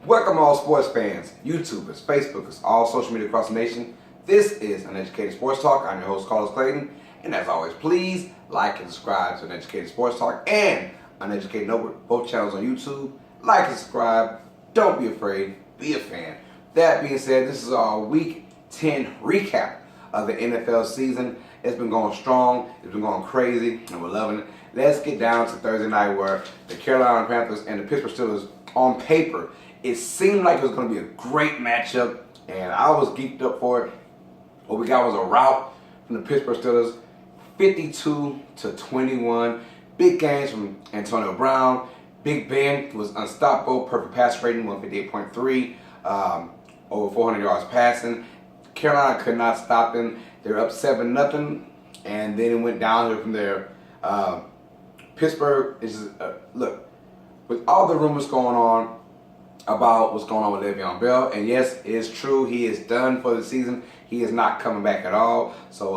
Welcome all sports fans, YouTubers, Facebookers, all social media across the nation. This is Uneducated Sports Talk. I'm your host, Clayton. And as always, please like and subscribe to Uneducated Sports Talk and Uneducated Notebook, both channels on YouTube. Like and subscribe. Don't be afraid. Be a fan. That being said, this is our Week 10 recap of the NFL season. It's been going strong. It's been going crazy, and we're loving it. Let's get down to Thursday night where the Carolina Panthers and the Pittsburgh Steelers, on paper, it seemed like it was going to be a great matchup, and I was geeked up for it. What we got was a rout from the Pittsburgh Steelers, 52-21. Big games from Antonio Brown. Big Ben was unstoppable, perfect pass rating, 158.3, over 400 yards passing. Carolina could not stop them. They were up 7-0, and then it went downhill from there. Pittsburgh is look, with all the rumors going on about what's going on with Le'Veon Bell, and yes, it is true, he is done for the season. He is not coming back at all. So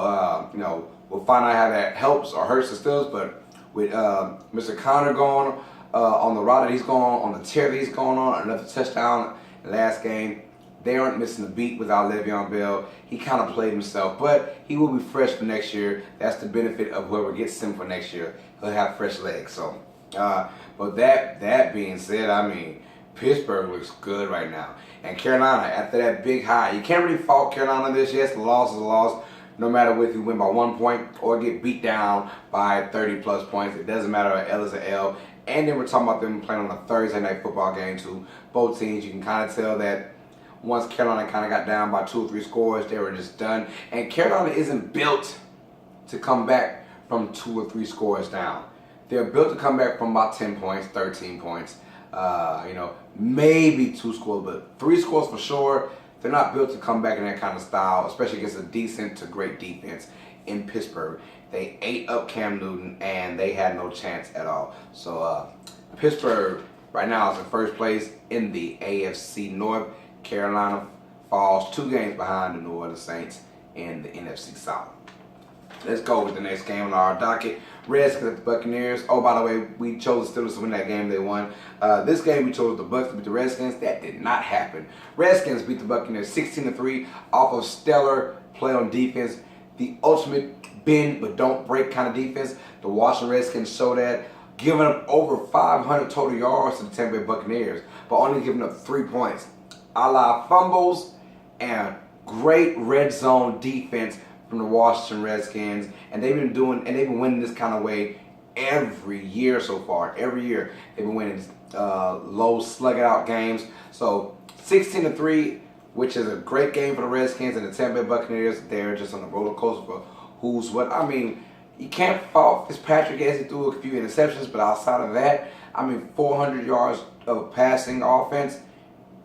we'll find out how that helps or hurts the Steelers. But with Mr. Connor going on the route that he's going on the tear that he's going on, another touchdown in the last game, they aren't missing a beat without Le'Veon Bell. He kind of played himself, but he will be fresh for next year. That's the benefit of whoever gets him for next year. He'll have fresh legs. So, but that being said, I mean, Pittsburgh looks good right now. And Carolina, after that big high, you can't really fault Carolina this. Yes, the loss is a loss. No matter if you win by 1 point or get beat down by 30-plus points, it doesn't matter. An L is an L. And then we're talking about them playing on a Thursday night football game too. Both teams, you can kind of tell that once Carolina kind of got down by 2 or 3 scores, they were just done. And Carolina isn't built to come back from 2 or 3 scores down. They're built to come back from about 10 points, 13 points. Maybe 2 scores, but 3 scores for sure. They're not built to come back in that kind of style, especially against a decent to great defense in Pittsburgh. They ate up Cam Newton, and they had no chance at all. So Pittsburgh right now is in first place in the AFC North. Carolina falls 2 games behind the New Orleans Saints in the NFC South. Let's go with the next game on our docket. Redskins at the Buccaneers. Oh, by the way, we chose the Steelers to win that game. They won. This game, we chose the Bucs to beat the Redskins. That did not happen. Redskins beat the Buccaneers 16-3 off of stellar play on defense. The ultimate bend but don't break kind of defense. The Washington Redskins show that, giving up over 500 total yards to the Tampa Bay Buccaneers, but only giving up 3 points. A la fumbles and great red zone defense from the Washington Redskins, and they've been winning this kind of way every year so far. Every year they've been winning low slug it out games. So 16-3, which is a great game for the Redskins, and the Tampa Bay Buccaneers, they're just on the roller coaster for who's what. I mean, you can't fault Fitzpatrick as he threw a few interceptions, but outside of that, I mean, 400 yards of passing offense.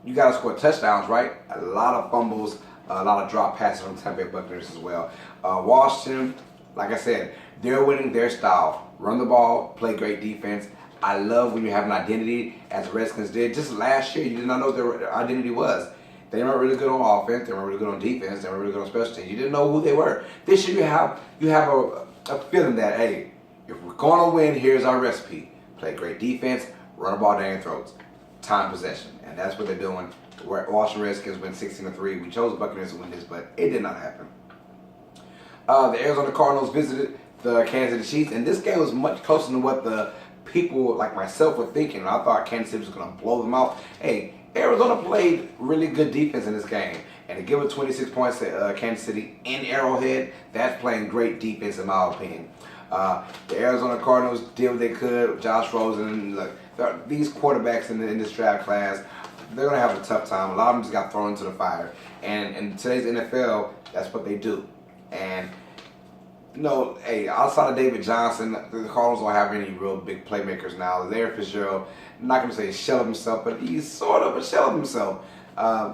You got to score touchdowns, right? A lot of fumbles, a lot of drop passes from Tampa Bay Buccaneers as well. Washington, like I said, they're winning their style. Run the ball, play great defense. I love when you have an identity, as the Redskins did. Just last year, you did not know what their identity was. They weren't really good on offense. They weren't really good on defense. They weren't really good on special teams. You didn't know who they were. This year, you have a feeling that, hey, if we're going to win, here's our recipe. Play great defense, run the ball down your throats. Time possession, and that's what they're doing. Washington Redskins win 16-3. We chose the Buccaneers to win this, but it did not happen. The Arizona Cardinals visited the Kansas City Chiefs, and this game was much closer than what the people like myself were thinking. I thought Kansas City was going to blow them out. Hey, Arizona played really good defense in this game, and to give it 26 points to Kansas City in Arrowhead, that's playing great defense in my opinion. The Arizona Cardinals did what they could. Josh Rosen, look, these quarterbacks in this draft class, they're going to have a tough time. A lot of them just got thrown into the fire. And in today's NFL, that's what they do. And, hey, outside of David Johnson, the Cardinals don't have any real big playmakers now. Larry Fitzgerald, I'm not going to say a shell of himself, but he's sort of a shell of himself.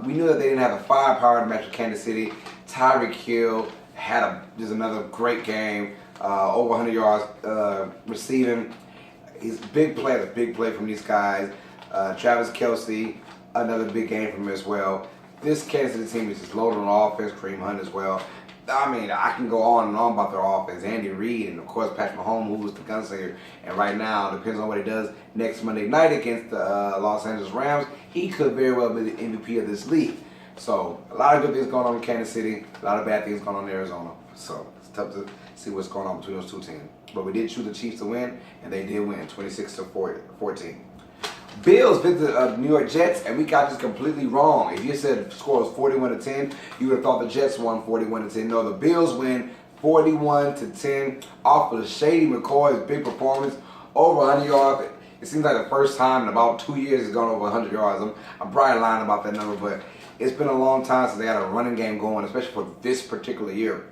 We knew that they didn't have the firepower to match with Kansas City. Tyreek Hill had just another great game, over 100 yards receiving. He's a big play from these guys. Travis Kelce, another big game from him as well. This Kansas City team is just loaded on offense. Kareem Hunt as well. I mean, I can go on and on about their offense. Andy Reid and, of course, Patrick Mahomes, who was the gunslinger. And right now, depends on what he does next Monday night against the Los Angeles Rams, he could very well be the MVP of this league. So, a lot of good things going on in Kansas City, a lot of bad things going on in Arizona. So, it's tough to see what's going on between those two teams. But we did choose the Chiefs to win, and they did win, 26-14. Bills beat the New York Jets, and we got this completely wrong. If you said the score was 41-10, you would have thought the Jets won 41-10. No, the Bills win 41-10 off of the Shady McCoy's big performance, over 100 yards. It seems like the first time in about 2 years he's gone over 100 yards. I'm probably lying about that number, but it's been a long time since they had a running game going, especially for this particular year.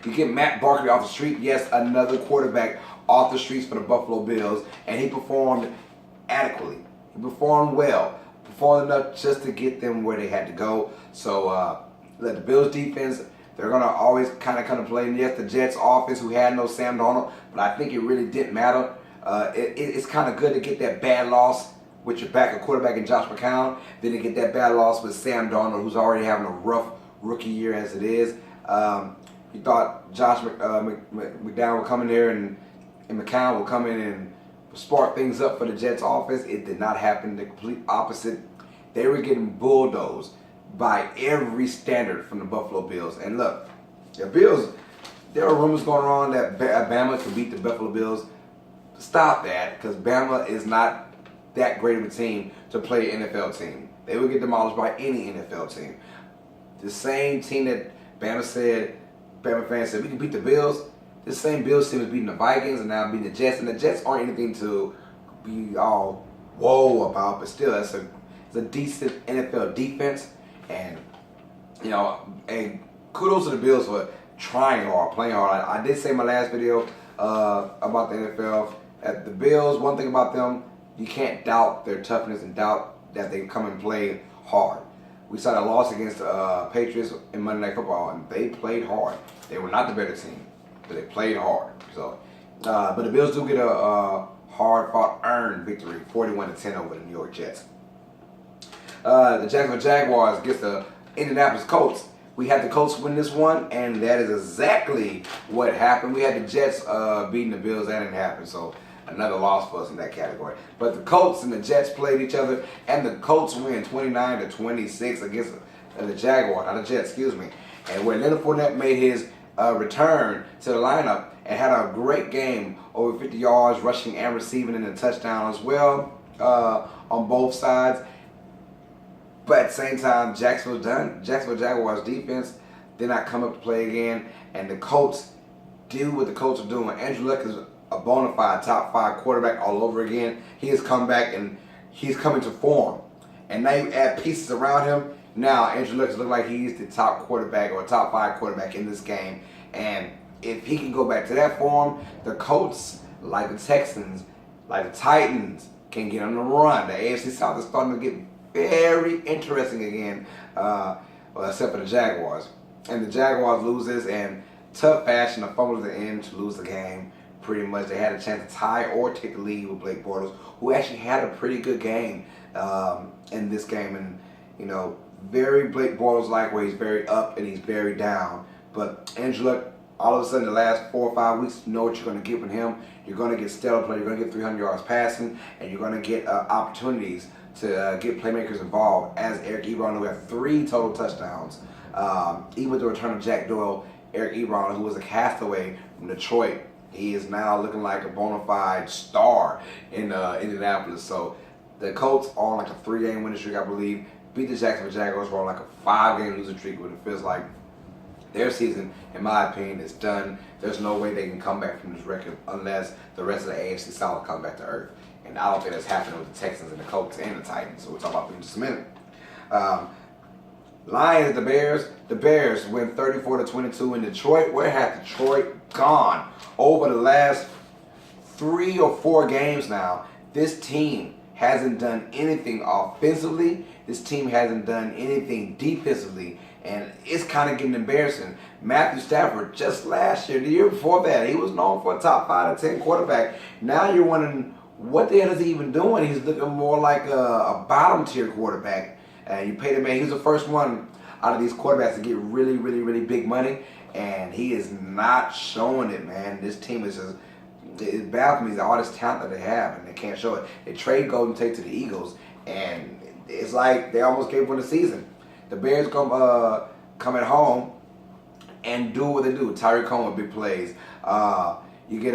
You get Matt Barkley off the street, yes, another quarterback off the streets for the Buffalo Bills, and he performed adequately. He performed well. Performed enough just to get them where they had to go. So, the Bills defense, they're going to always kind of play. And yes, the Jets offense, who had no Sam Darnold, but I think it really didn't matter. It's kind of good to get that bad loss with your backup quarterback in Josh McCown, then to get that bad loss with Sam Darnold, who's already having a rough rookie year as it is. You thought Josh McDowell would come in there and McCown will come in and spark things up for the Jets offense. It did not happen. The complete opposite. They were getting bulldozed by every standard from the Buffalo Bills. And look, the Bills, there are rumors going around that Bama could beat the Buffalo Bills. Stop that, because Bama is not that great of a team to play an NFL team. They would get demolished by any NFL team. The same team that Bama fans said, we can beat the Bills. This same Bills team is beating the Vikings and now beating the Jets. And the Jets aren't anything to be all whoa about, but still, it's a decent NFL defense. And, and kudos to the Bills for trying hard, playing hard. I did say in my last video about the NFL, at the Bills, one thing about them, you can't doubt their toughness and doubt that they come and play hard. We saw that loss against the Patriots in Monday Night Football, and they played hard. They were not the better team, but they played hard. So, but the Bills do get a hard-fought, earned victory, 41-10 over the New York Jets. The Jacksonville Jaguars against the Indianapolis Colts. We had the Colts win this one, and that is exactly what happened. We had the Jets beating the Bills. That didn't happen, so another loss for us in that category. But the Colts and the Jets played each other, and the Colts win 29-26 against the Jaguars, not the Jets, excuse me. And where Leonard Fournette made his return to the lineup and had a great game, over 50 yards, rushing and receiving, and a touchdown as well on both sides. But at the same time, Jacksonville Jaguars defense did not come up to play again, and the Colts do what the Colts are doing. Andrew Luck is a bona fide top 5 quarterback all over again. He has come back and he's coming to form. And now you add pieces around him. Now Andrew Luck looks like he's the top quarterback or top 5 quarterback in this game. And if he can go back to that form, the Colts, like the Texans, like the Titans, can get on the run. The AFC South is starting to get very interesting again, except for the Jaguars. And the Jaguars loses in tough fashion, a fumble at the end to lose the game. Pretty much, they had a chance to tie or take the lead with Blake Bortles, who actually had a pretty good game in this game. And, very Blake Bortles-like, where he's very up and he's very down. But Andrew Luck, all of a sudden, the last 4 or 5 weeks, you know what you're going to get with him. You're going to get stellar play. You're going to get 300 yards passing, and you're going to get opportunities to get playmakers involved, as Eric Ebron, who had 3 total touchdowns. Even with the return of Jack Doyle, Eric Ebron, who was a castaway from Detroit, he is now looking like a bona fide star in Indianapolis. So the Colts are on like a 3-game winning streak, I believe. Beat the Jacksonville Jaguars, who are on like a 5-game losing streak, but it feels like their season, in my opinion, is done. There's no way they can come back from this record unless the rest of the AFC South come back to earth. And I don't think that's happening with the Texans and the Colts and the Titans. So we'll talk about them in just a minute. Lions at the Bears. The Bears win 34-22 in Detroit. Where had Detroit gone? Over the last 3 or 4 games now, this team hasn't done anything offensively. This team hasn't done anything defensively. And it's kind of getting embarrassing. Matthew Stafford, just last year, the year before that, he was known for a top 5 to 10 quarterback. Now you're wondering, what the hell is he even doing? He's looking more like a bottom tier quarterback. And you paid him, man. He was the first one out of these quarterbacks to get really, really, really big money, and he is not showing it, man. This team is just, it baffles me, all this talent that they have, and they can't show it. They trade Golden Tate to the Eagles, and it's like they almost gave one the season. The Bears come at home and do what they do. Tyreek Cohen with big plays. You get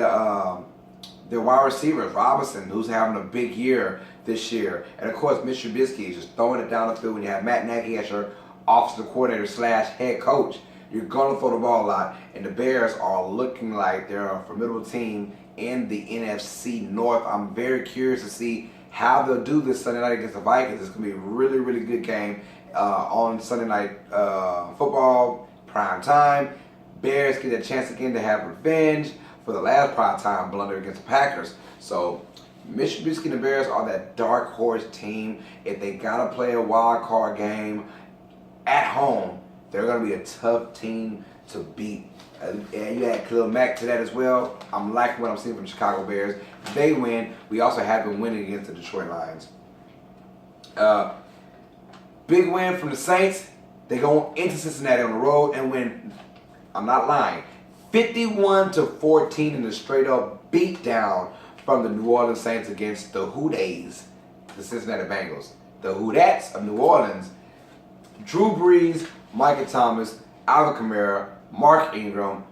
their wide receivers, Robinson, who's having a big year this year. And of course, Mitch Trubisky is just throwing it down the field. When you have Matt Nagy as your offensive coordinator / head coach, you're going to throw the ball a lot. And the Bears are looking like they're a formidable team in the NFC North. I'm very curious to see how they'll do this Sunday night against the Vikings. It's going to be a really, really good game on Sunday Night Football, prime time. Bears get a chance again to have revenge for the last prime time blunder against the Packers. So Mitch Trubisky and the Bears are that dark horse team. If they got to play a wild card game at home, they're going to be a tough team to beat. And you add Khalil Mack to that as well. I'm liking what I'm seeing from the Chicago Bears. If they win, we also have them winning against the Detroit Lions. Big win from the Saints. They go into Cincinnati on the road and win, I'm not lying, 51-14 in a straight up beatdown from the New Orleans Saints against the Hoodays, the Cincinnati Bengals. The Hoodats of New Orleans. Drew Brees, Micah Thomas, Alvin Kamara, Mark Ingram,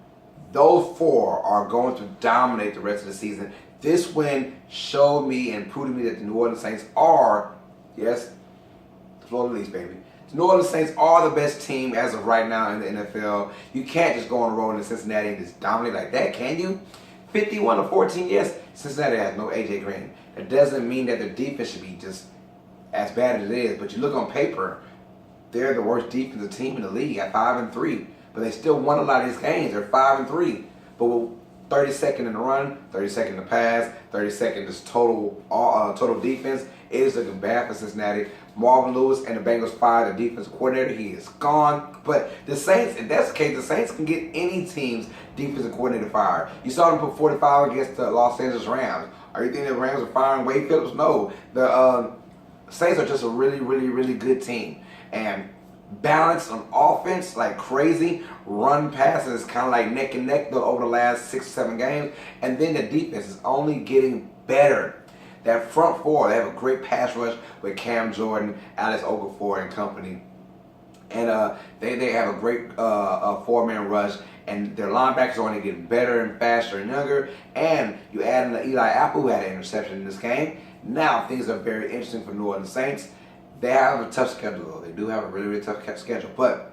those four are going to dominate the rest of the season. This win showed me and proved to me that the New Orleans Saints are, yes, the Florida Leafs, baby. The New Orleans Saints are the best team as of right now in the NFL. You can't just go on the road in Cincinnati and just dominate like that, can you? 51-14, yes, Cincinnati has no A.J. Green. It doesn't mean that their defense should be just as bad as it is, but you look on paper, they're the worst defensive team in the league at 5-3. But they still won a lot of these games. They're 5-3. But with 32nd in the run, 32nd in the pass, 32nd is total defense. It is looking bad for Cincinnati. Marvin Lewis and the Bengals fired their defensive coordinator. He is gone. But the Saints, if that's the case, the Saints can get any team's defensive coordinator fired. You saw them put 45 against the Los Angeles Rams. Are you thinking the Rams are firing Wade Phillips? No. The Saints are just a really, really, really good team. And balance on offense like crazy. Run passes kind of like neck and neck over the last 6 or 7 games. And then the defense is only getting better. That front four, they have a great pass rush with Cam Jordan, Alex Okafor and company. And they have a great 4-man rush. And their linebackers are only getting better and faster and younger. And you add in Eli Apple, who had an interception in this game. Now things are very interesting for New Orleans Saints. They have a tough schedule, though. They do have a really, really tough schedule. But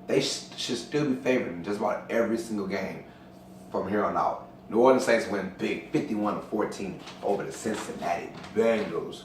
they should still be favored in just about every single game from here on out. New Orleans Saints win big, 51-14 over the Cincinnati Bengals.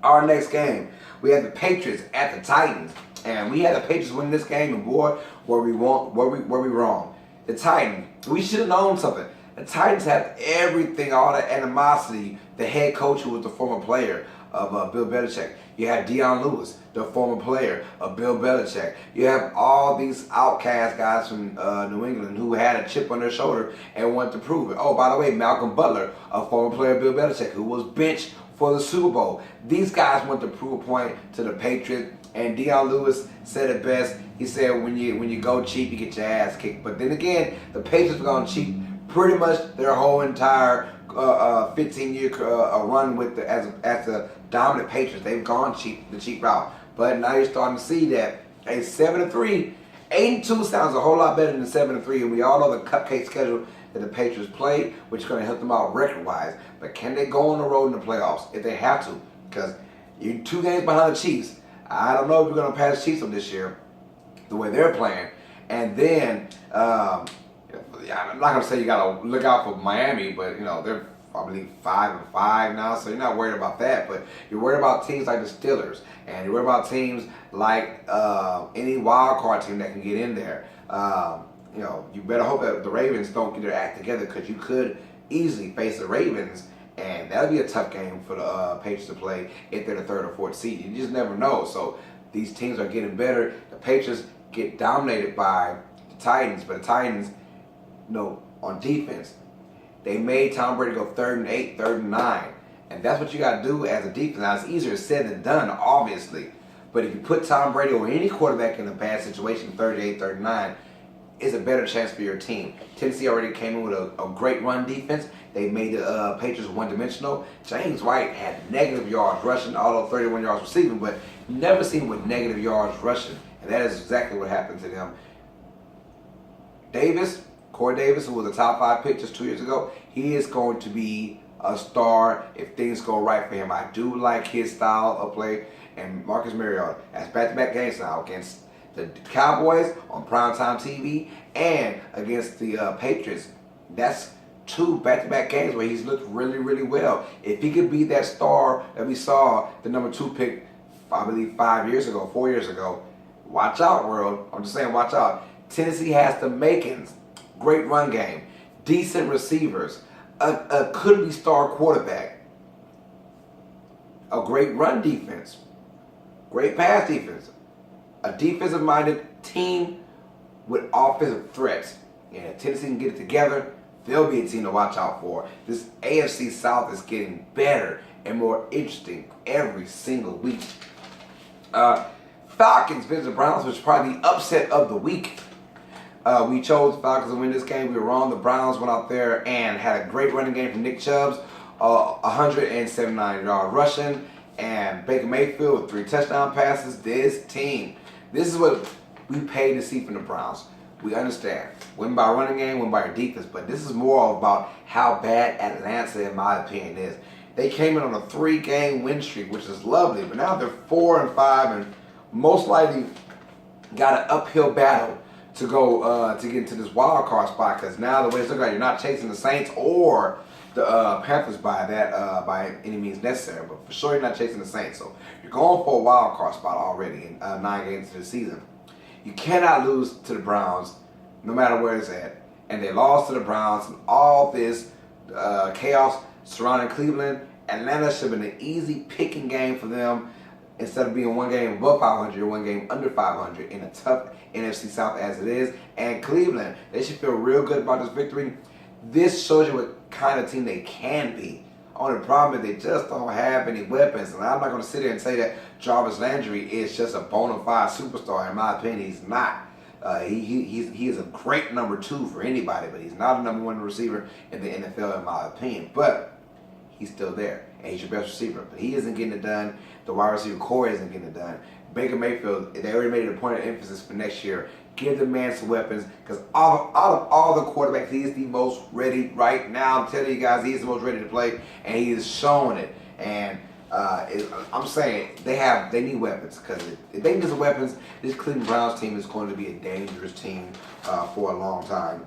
Our next game, we have the Patriots at the Titans. And we had the Patriots win this game, and boy, were we wrong. The Titans, we should have known something. The Titans have everything, all the animosity. The head coach, who was the former player of Bill Belichick. You have Deion Lewis, the former player of Bill Belichick. You have all these outcast guys from New England who had a chip on their shoulder and wanted to prove it. Oh, by the way, Malcolm Butler, a former player of Bill Belichick, who was benched for the Super Bowl. These guys want to prove a point to the Patriots. And Deion Lewis said it best. He said, when you go cheap, you get your ass kicked. But then again, the Patriots have gone cheap pretty much their whole entire 15-year run with as the dominant Patriots. They've gone the cheap route. But now you're starting to see that a 7-3, 8-2 sounds a whole lot better than 7-3. And we all know the cupcake schedule that the Patriots play, which is going to help them out record-wise. But can they go on the road in the playoffs if they have to? Because you're 2 games behind the Chiefs. I don't know if we're going to pass Chiefs on this year, the way they're playing. And then, I'm not going to say you got to look out for Miami, but, they're, I believe, 5-5 now, so you're not worried about that. But you're worried about teams like the Steelers, and you're worried about teams like any wild card team that can get in there. You better hope that the Ravens don't get their act together, because you could easily face the Ravens. And that'll be a tough game for the Patriots to play if they're the 3rd or 4th seed. You just never know. So these teams are getting better. The Patriots get dominated by the Titans, but the Titans, on defense, they made Tom Brady go 3rd and 8, 3rd and 9. And that's what you got to do as a defense. Now, it's easier said than done, obviously. But if you put Tom Brady or any quarterback in a bad situation, 38, 39, it's a better chance for your team. Tennessee already came in with a great run defense. They made the Patriots one-dimensional. James White had negative yards rushing, although 31 yards receiving, but never seen him with negative yards rushing. And that is exactly what happened to them. Corey Davis, who was a top 5 pick just 2 years ago, he is going to be a star if things go right for him. I do like his style of play. And Marcus Mariota has back-to-back games now against the Cowboys on primetime TV and against the Patriots. That's 2 back-to-back games where he's looked really, really well. If he could be that star that we saw the number 2 pick, I believe 4 years ago, watch out, world. I'm just saying, watch out. Tennessee has the makings. Great run game, decent receivers, a could-be star quarterback, a great run defense, great pass defense, a defensive-minded team with offensive threats. And if Tennessee can get it together, they'll be a team to watch out for. This AFC South is getting better and more interesting every single week. Falcons visit the Browns, which is probably the upset of the week. We chose Falcons to win this game. We were wrong. The Browns went out there and had a great running game from Nick Chubb's, 179-yard rushing, and Baker Mayfield with 3 touchdown passes. This is what we pay to see from the Browns. We understand. Win by running game, win by your defense, but this is more about how bad Atlanta, in my opinion, is. They came in on a 3-game win streak, which is lovely, but now they're 4-5 and most likely got an uphill battle to go to get into this wild card spot, because now the way it's looking like, you're not chasing the Saints or the Panthers by any means necessary, but for sure you're not chasing the Saints. So you're going for a wild card spot already in 9 games into the season. You cannot lose to the Browns, no matter where it's at. And they lost to the Browns, and all this chaos surrounding Cleveland. Atlanta should have been an easy picking game for them. Instead of being 1 game above 500 or 1 game under 500 in a tough NFC South as it is. And Cleveland, they should feel real good about this victory. This shows you what kind of team they can be. Only problem is they just don't have any weapons. And I'm not going to sit here and say that Jarvis Landry is just a bona fide superstar. In my opinion, he's not. He is a great number 2 for anybody, but he's not a number 1 receiver in the NFL, in my opinion. But he's still there, and he's your best receiver. But he isn't getting it done. The wide receiver core isn't getting it done. Baker Mayfield, they already made it a point of emphasis for next year. Give the man some weapons, because out of all the quarterbacks, he is the most ready right now. I'm telling you guys, he is the most ready to play, and he is showing it. And I'm saying they need weapons, because if they can get some weapons, this Cleveland Browns team is going to be a dangerous team for a long time.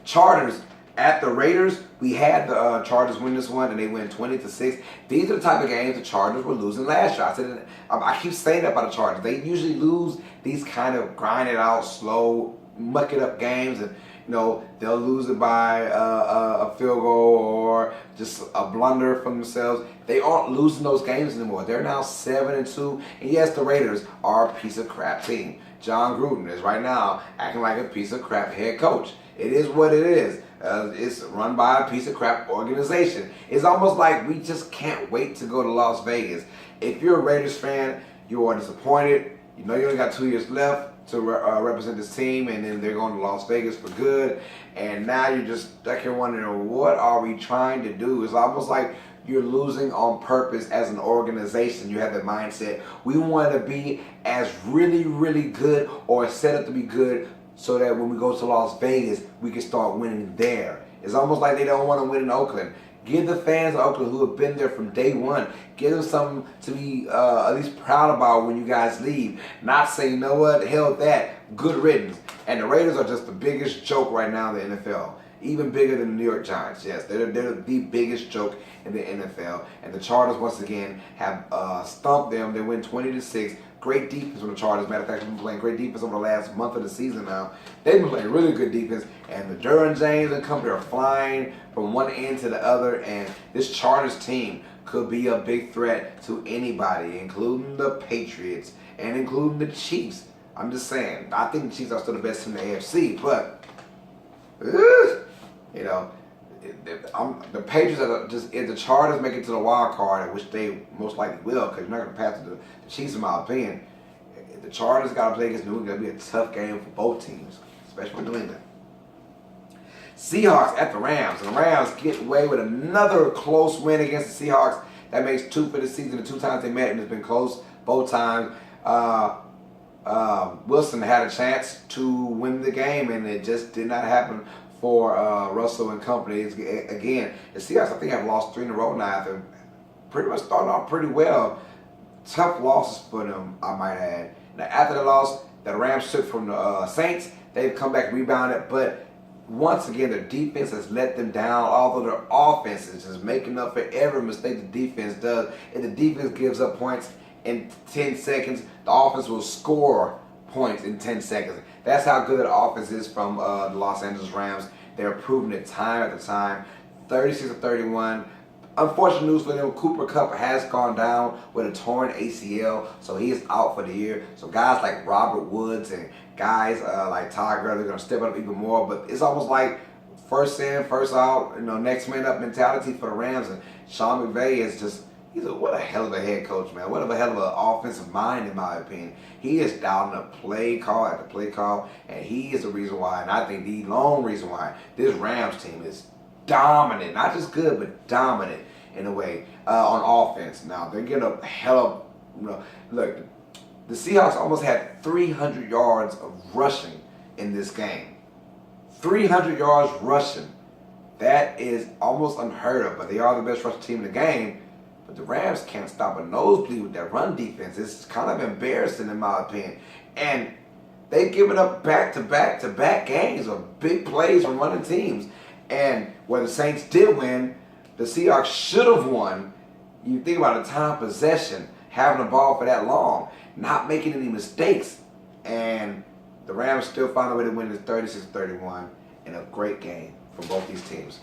Chargers at the Raiders. We had the Chargers win this one, and they win 20-6. These are the type of games the Chargers were losing last year. I keep saying that about the Chargers. They usually lose these kind of grinded out, slow, muck it up games, and they'll lose it by a field goal or just a blunder from themselves. They aren't losing those games anymore. They're now 7-2, and yes, the Raiders are a piece of crap team. John Gruden is right now acting like a piece of crap head coach. It is what it is. It's run by a piece of crap organization. It's almost like we just can't wait to go to Las Vegas. If you're a Raiders fan, you are disappointed. You know you only got 2 years left to represent this team, and then they're going to Las Vegas for good. And now you're just stuck here wondering, what are we trying to do? It's almost like you're losing on purpose as an organization. You have the mindset, we want to be as really, really good or set up to be good, so that when we go to Las Vegas, we can start winning there. It's almost like they don't want to win in Oakland. Give the fans of Oakland who have been there from day one, give them something to be at least proud about when you guys leave. Not say, you know what, hell with that, good riddance. And the Raiders are just the biggest joke right now in the NFL. Even bigger than the New York Giants. Yes, they're the biggest joke in the NFL. And the Chargers, once again, have stumped them. They win 20-6. Great defense from the Chargers. Matter of fact, they've been playing great defense over the last month of the season now. They've been playing really good defense. And the Derwin James and company are flying from one end to the other. And this Chargers team could be a big threat to anybody, including the Patriots and including the Chiefs. I'm just saying, I think the Chiefs are still the best in the AFC, but the Patriots are just, if the Chargers make it to the wild card, which they most likely will, because you're not going to pass the Chiefs, in my opinion. If the Chargers got to play against New England, it'll be a tough game for both teams, especially New England. Seahawks at the Rams, and the Rams get away with another close win against the Seahawks. That makes 2 for the season. The 2 times they met, and it's been close both times. Wilson had a chance to win the game, and it just did not happen for Russell and company. Again, the Seahawks, I think, have lost 3 in a row now. They're pretty much starting off pretty well. Tough losses for them, I might add. Now, after the loss, the Rams took from the Saints. They've come back, rebounded, but once again, their defense has let them down, although their offense is just making up for every mistake the defense does. If the defense gives up points in 10 seconds, the offense will score points in 10 seconds. That's how good the offense is from the Los Angeles Rams. They're proving it time after time. 36-31. Unfortunate news for them, Cooper Kupp has gone down with a torn ACL, so he is out for the year. So guys like Robert Woods and guys like Todd Gurley are going to step up even more, but it's almost like first in, first out, next man up mentality for the Rams. And Sean McVay is just, what a hell of a head coach, man. What a hell of an offensive mind, in my opinion. He is down to play call after play call, and he is the reason why, and I think the lone reason why, this Rams team is dominant. Not just good, but dominant in a way on offense. Now, they're getting a hell of, look, the Seahawks almost had 300 yards of rushing in this game. 300 yards rushing. That is almost unheard of, but they are the best rushing team in the game. But the Rams can't stop a nosebleed with that run defense. It's kind of embarrassing, in my opinion. And they've given up back-to-back games of big plays from running teams. And where the Saints did win, the Seahawks should have won. You think about the time possession, having the ball for that long, not making any mistakes. And the Rams still find a way to win it 36-31 in a great game for both these teams.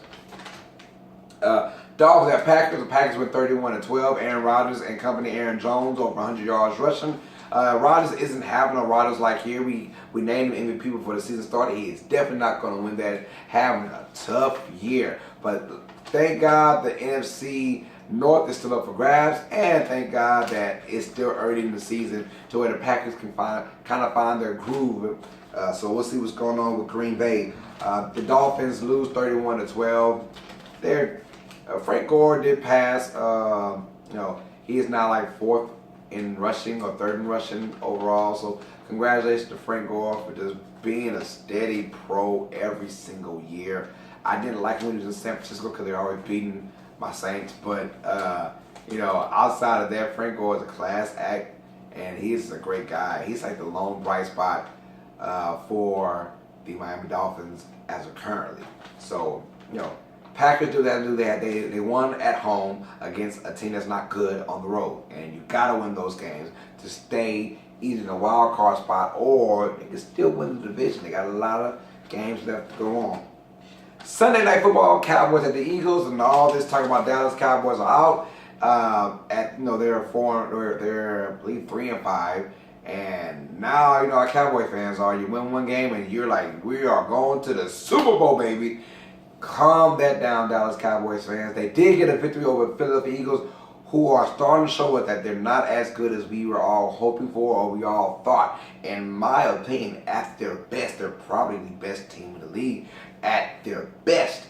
Dolphins at Packers. The Packers went 31-12. Aaron Rodgers and company, Aaron Jones, over 100 yards rushing. Rodgers isn't having a Rodgers like here. We named him MVP before the season started. He is definitely not going to win that. Having a tough year. But thank God the NFC North is still up for grabs, and thank God that it's still early in the season to where the Packers can kind of find their groove. So we'll see what's going on with Green Bay. The Dolphins lose 31-12. Frank Gore did pass. He is now like 4th in rushing or 3rd in rushing overall. So congratulations to Frank Gore for just being a steady pro every single year. I didn't like him when he was in San Francisco because they're always beating my Saints. But, outside of that, Frank Gore is a class act, and he's a great guy. He's like the lone bright spot for the Miami Dolphins as of currently. So, Packers do that. They won at home against a team that's not good on the road. And you got to win those games to stay either in a wild card spot or they can still win the division. They got a lot of games left to go on. Sunday Night Football, Cowboys at the Eagles, and all this talking about Dallas Cowboys are out. They're I believe 3-5, and now our Cowboy fans are. You win one game and you're like, we are going to the Super Bowl, baby. Calm that down, Dallas Cowboys fans. They did get a victory over the Philadelphia Eagles, who are starting to show us that they're not as good as we were all hoping for or we all thought. In my opinion, at their best, they're probably the best team in the league at their best.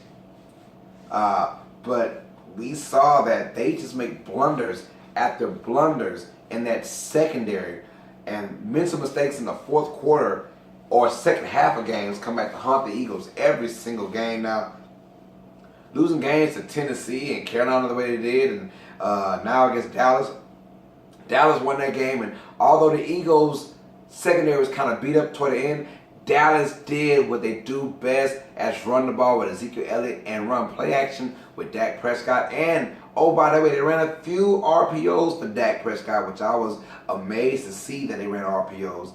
But we saw that they just make blunders after blunders in that secondary, and mental mistakes in the 4th quarter or second half of games come back to haunt the Eagles every single game now. Losing games to Tennessee and Carolina the way they did, and now against Dallas. Dallas won that game, and although the Eagles' secondary was kind of beat up toward the end, Dallas did what they do best, as run the ball with Ezekiel Elliott and run play action with Dak Prescott. And, oh, by the way, they ran a few RPOs for Dak Prescott, which I was amazed to see that they ran RPOs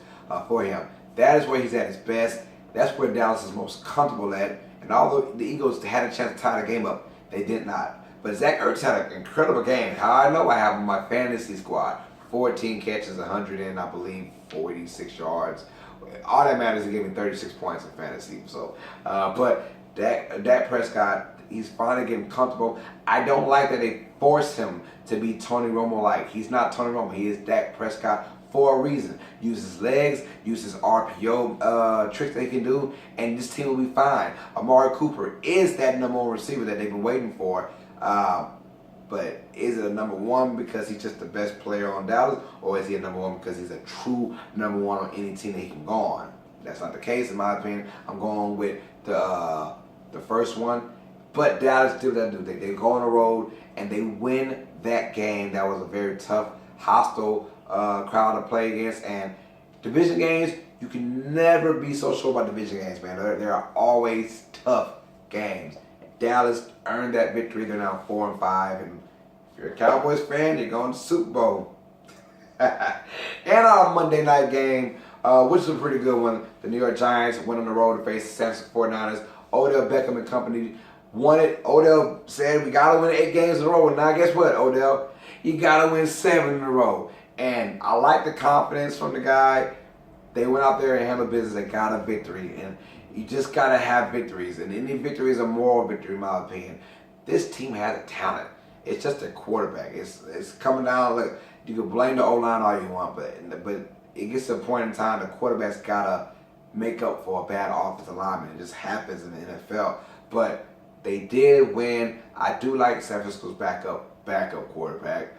for him. That is where he's at his best. That's where Dallas is most comfortable at. And although the Eagles had a chance to tie the game up, they did not. But Zach Ertz had an incredible game. How I know? I have him in my fantasy squad. 14 catches, 100 and I believe 46 yards. All that matters is he gave me 36 points in fantasy. So, but Dak Prescott, He's finally getting comfortable. I don't like that they force him to be Tony Romo-like. He's not Tony Romo. He is Dak Prescott for a reason. Use his legs, use his RPO tricks they can do, and this team will be fine. Amari Cooper is that number one receiver that they've been waiting for. But is it a number one because he's just the best player on Dallas, or is he a number one because he's a true number one on any team that he can go on? That's not the case, in my opinion. I'm going with the first one. But Dallas still doesn't do that. They go on the road and they win that game. That was a very tough, hostile crowd to play against. And division games, you can never be so sure about division games, man. There are always tough games. Dallas earned that victory. They're now 4-5, and if you're a Cowboys fan, you're going to Super Bowl. And our Monday night game, which is a pretty good one. The New York Giants went on the road to face the San Francisco 49ers. Odell Beckham and company won it. Odell said, we got to win 8 games in a row. And now guess what, Odell? You got to win 7 in a row. And I like the confidence from the guy. They went out there and handled business. They got a victory. And you just got to have victories. And any victory is a moral victory, in my opinion. This team has a talent. It's just a quarterback. It's coming down. Look, you can blame the O-line all you want, but it gets to a point in time the quarterback's got to make up for a bad offensive lineman. It just happens in the NFL. But they did win. I do like San Francisco's backup quarterback.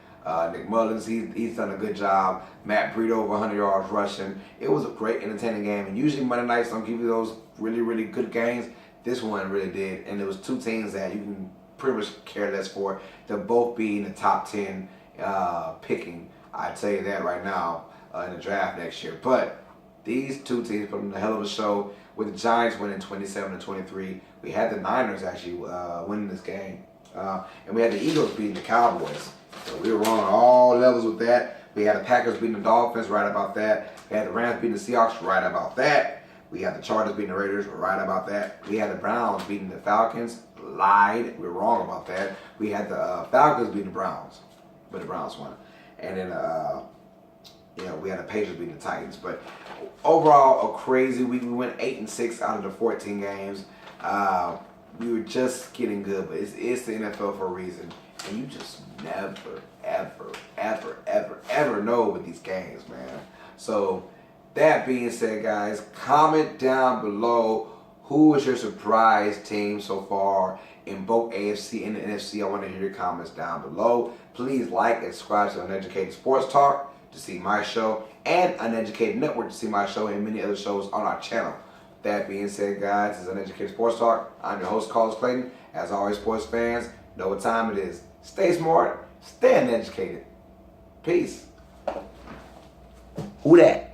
Nick Mullins, he's done a good job. Matt Breida over 100 yards rushing. It was a great, entertaining game. And usually Monday nights don't give you those really, really good games. This one really did. And there was 2 teams that you can pretty much care less for. They'll both be in the top 10 picking. I'd tell you that right now in the draft next year. But these 2 teams put on a hell of a show, with the Giants winning 27-23. We had the Niners actually winning this game. And we had the Eagles beating the Cowboys. So we were wrong on all levels with that. We had the Packers beating the Dolphins, right about that. We had the Rams beating the Seahawks, right about that. We had the Chargers beating the Raiders, right about that. We had the Browns beating the Falcons, lied. We were wrong about that. We had the Falcons beating the Browns, but the Browns won. And then we had the Patriots beating the Titans. But overall, a crazy week. We went 8-6 out of the 14 games. We were just getting good, but it's the NFL for a reason. And you just never, ever know with these games, man. So, that being said, guys, comment down below who is your surprise team so far in both AFC and the NFC. I want to hear your comments down below. Please like and subscribe to Uneducated Sports Talk to see my show, and Uneducated Network to see my show and many other shows on our channel. That being said, guys, this is Uneducated Sports Talk. I'm your host, Clayton. As always, sports fans, know what time it is. Stay smart, stay uneducated. Peace. Who that?